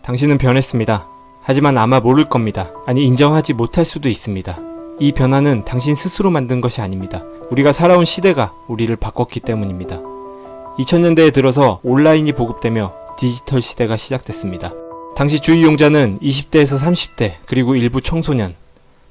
당신은 변했습니다. 하지만 아마 모를 겁니다. 아니, 인정하지 못할 수도 있습니다. 이 변화는 당신 스스로 만든 것이 아닙니다. 우리가 살아온 시대가 우리를 바꿨기 때문입니다. 2000년대에 들어서 온라인이 보급되며 디지털 시대가 시작됐습니다. 당시 주 이용자는 20대에서 30대, 그리고 일부 청소년.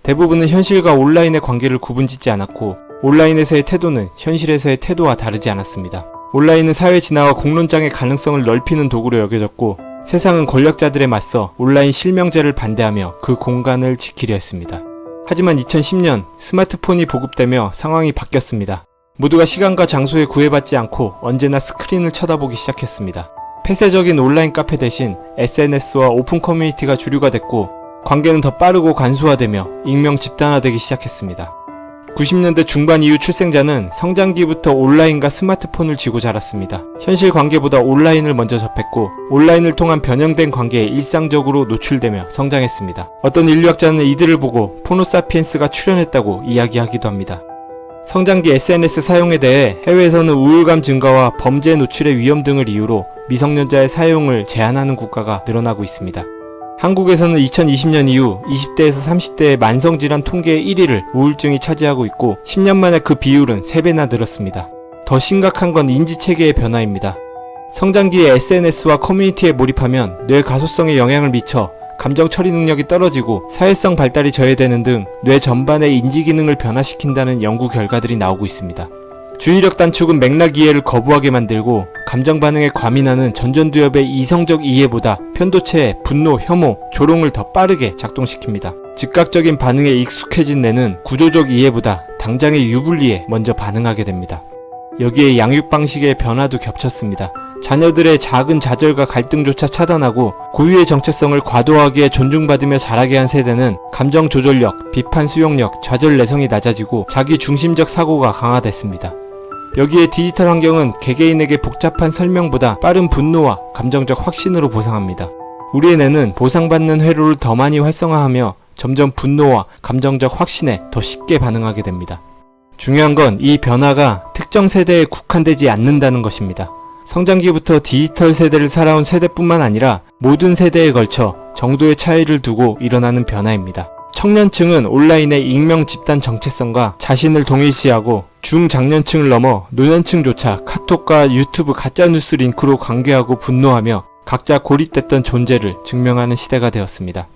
대부분은 현실과 온라인의 관계를 구분짓지 않았고, 온라인에서의 태도는 현실에서의 태도와 다르지 않았습니다. 온라인은 사회 진화와 공론장의 가능성을 넓히는 도구로 여겨졌고, 세상은 권력자들에 맞서 온라인 실명제를 반대하며 그 공간을 지키려 했습니다. 하지만 2010년 스마트폰이 보급되며 상황이 바뀌었습니다. 모두가 시간과 장소에 구애받지 않고 언제나 스크린을 쳐다보기 시작했습니다. 폐쇄적인 온라인 카페 대신 SNS와 오픈 커뮤니티가 주류가 됐고, 관계는 더 빠르고 간소화되며 익명 집단화되기 시작했습니다. 90년대 중반 이후 출생자는 성장기부터 온라인과 스마트폰을 쥐고 자랐습니다. 현실 관계보다 온라인을 먼저 접했고, 온라인을 통한 변형된 관계에 일상적으로 노출되며 성장했습니다. 어떤 인류학자는 이들을 보고 포노사피엔스가 출현했다고 이야기하기도 합니다. 성장기 SNS 사용에 대해 해외에서는 우울감 증가와 범죄 노출의 위험 등을 이유로 미성년자의 사용을 제한하는 국가가 늘어나고 있습니다. 한국에서는 2020년 이후 20대에서 30대의 만성질환 통계의 1위를 우울증이 차지하고 있고, 10년 만에 그 비율은 3배나 늘었습니다. 더 심각한 건 인지체계의 변화입니다. 성장기에 SNS와 커뮤니티에 몰입하면 뇌 가소성에 영향을 미쳐 감정 처리 능력이 떨어지고 사회성 발달이 저해되는 등 뇌 전반의 인지 기능을 변화시킨다는 연구 결과들이 나오고 있습니다. 주의력 단축은 맥락 이해를 거부하게 만들고, 감정 반응에 과민하는 전전두엽의 이성적 이해보다 편도체의 분노, 혐오, 조롱을 더 빠르게 작동시킵니다. 즉각적인 반응에 익숙해진 뇌는 구조적 이해보다 당장의 유불리에 먼저 반응하게 됩니다. 여기에 양육 방식의 변화도 겹쳤습니다. 자녀들의 작은 좌절과 갈등조차 차단하고 고유의 정체성을 과도하게 존중받으며 자라게 한 세대는 감정 조절력, 비판 수용력, 좌절 내성이 낮아지고 자기 중심적 사고가 강화됐습니다. 여기에 디지털 환경은 개개인에게 복잡한 설명보다 빠른 분노와 감정적 확신으로 보상합니다. 우리의 뇌는 보상받는 회로를 더 많이 활성화하며 점점 분노와 감정적 확신에 더 쉽게 반응하게 됩니다. 중요한 건 이 변화가 특정 세대에 국한되지 않는다는 것입니다. 성장기부터 디지털 세대를 살아온 세대뿐만 아니라 모든 세대에 걸쳐 정도의 차이를 두고 일어나는 변화입니다. 청년층은 온라인의 익명 집단 정체성과 자신을 동일시하고, 중장년층을 넘어 노년층조차 카톡과 유튜브 가짜뉴스 링크로 관계하고 분노하며 각자 고립됐던 존재를 증명하는 시대가 되었습니다.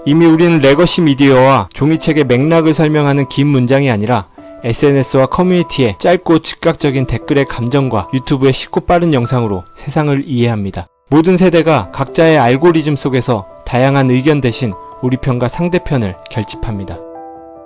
이미 우리는 레거시 미디어와 종이책의 맥락을 설명하는 긴 문장이 아니라 SNS와 커뮤니티의 짧고 즉각적인 댓글의 감정과 유튜브의 쉽고 빠른 영상으로 세상을 이해합니다. 모든 세대가 각자의 알고리즘 속에서 다양한 의견 대신 우리 편과 상대편을 결집합니다.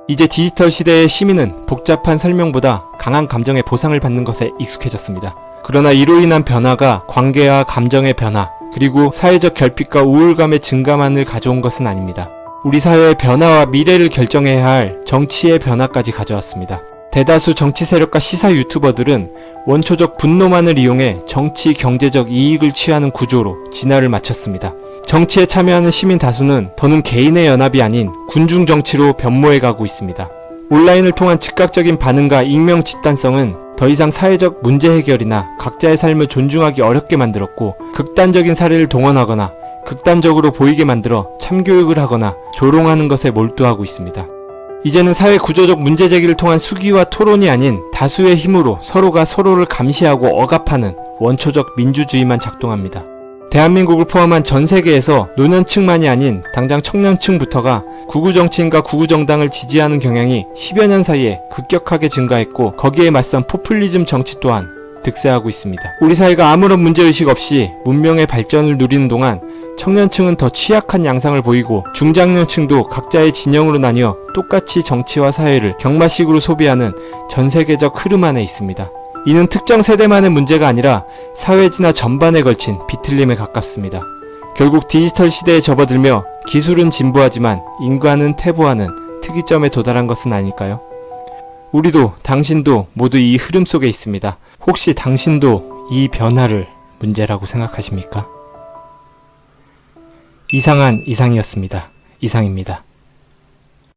이제 디지털 시대의 시민은 복잡한 설명보다 강한 감정의 보상을 받는 것에 익숙해졌습니다. 그러나 이로 인한 변화가 관계와 감정의 변화, 그리고 사회적 결핍과 우울감의 증가만을 가져온 것은 아닙니다. 우리 사회의 변화와 미래를 결정해야 할 정치의 변화까지 가져왔습니다. 대다수 정치 세력과 시사 유튜버들은 원초적 분노만을 이용해 정치, 경제적 이익을 취하는 구조로 진화를 마쳤습니다. 정치에 참여하는 시민 다수는 더는 개인의 연합이 아닌 군중 정치로 변모해 가고 있습니다. 온라인을 통한 즉각적인 반응과 익명 집단성은 더 이상 사회적 문제 해결이나 각자의 삶을 존중하기 어렵게 만들었고, 극단적인 사례를 동원하거나 극단적으로 보이게 만들어 참교육을 하거나 조롱하는 것에 몰두하고 있습니다. 이제는 사회 구조적 문제 제기를 통한 수기와 토론이 아닌 다수의 힘으로 서로가 서로를 감시하고 억압하는 원초적 민주주의만 작동합니다. 대한민국을 포함한 전 세계에서 노년층만이 아닌 당장 청년층부터가 구구 정치인과 구구 정당을 지지하는 경향이 10여 년 사이에 급격하게 증가했고, 거기에 맞선 포퓰리즘 정치 또한 득세하고 있습니다. 우리 사회가 아무런 문제의식 없이 문명의 발전을 누리는 동안 청년층은 더 취약한 양상을 보이고, 중장년층도 각자의 진영으로 나뉘어 똑같이 정치와 사회를 경마식으로 소비하는 전 세계적 흐름 안에 있습니다. 이는 특정 세대만의 문제가 아니라 사회 진화 전반에 걸친 비틀림에 가깝습니다. 결국 디지털 시대에 접어들며 기술은 진보하지만 인간은 퇴보하는 특이점에 도달한 것은 아닐까요? 우리도 당신도 모두 이 흐름 속에 있습니다. 혹시 당신도 이 변화를 문제라고 생각하십니까? 이상한 이상이었습니다. 이상입니다.